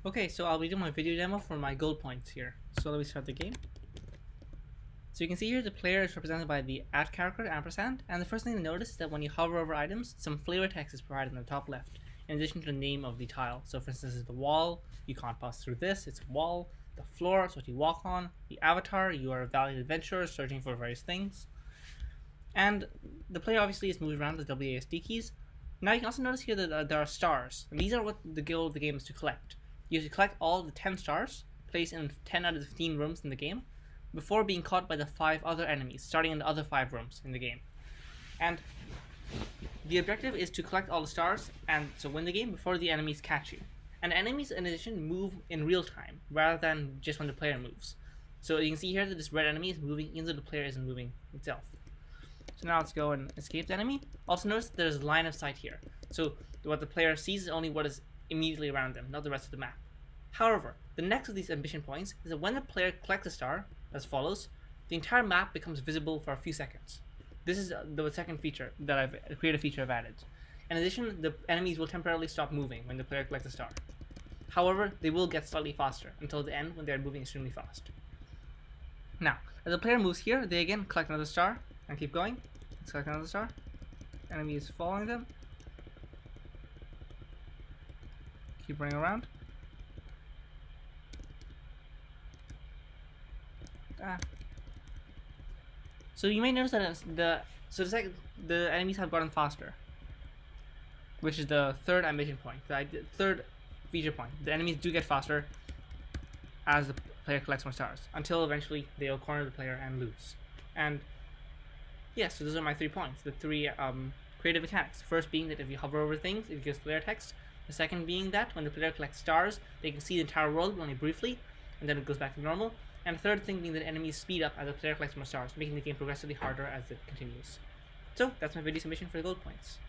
Okay, so I'll be doing my video demo for my gold points here. So let me start the game. So you can see here the player is represented by the @ character ampersand, and the first thing to notice is that when you hover over items, some flavor text is provided in the top left, in addition to the name of the tile. So for instance, this is the wall, you can't pass through this, it's a wall. The floor, it's what you walk on. The avatar, you are a valiant adventurer searching for various things. And the player obviously is moving around with WASD keys. Now you can also notice here that there are stars. And these are what the goal of the game is to collect. You have to collect all the 10 stars, placed in 10 out of the 15 rooms in the game, before being caught by the 5 other enemies, starting in the other 5 rooms in the game. And the objective is to collect all the stars and so win the game before the enemies catch you. And enemies in addition move in real time, rather than just when the player moves. So you can see here that this red enemy is moving even though the player isn't moving itself. So now let's go and escape the enemy. Also notice there's line of sight here. So what the player sees is only what is immediately around them, not the rest of the map. However, the next of these ambition points is that when the player collects a star, as follows, the entire map becomes visible for a few seconds. This is the second feature that I've created a feature I've added. In addition, the enemies will temporarily stop moving when the player collects a star. However, they will get slightly faster until the end when they are moving extremely fast. Now, as the player moves here, they again collect another star and keep going. Let's collect another star. Enemy is following them. Keep running around. So you may notice that the enemies have gotten faster, which is the third ambition point, the third feature point. The enemies do get faster as the player collects more stars, until eventually they'll corner the player and lose. And yeah, so those are my 3 points, the 3 creative mechanics. First being that if you hover over things, it gives player text. The second being that when the player collects stars, they can see the entire world only briefly, and then it goes back to normal. And the third thing being that enemies speed up as the player collects more stars, making the game progressively harder as it continues. So that's my video submission for the gold points.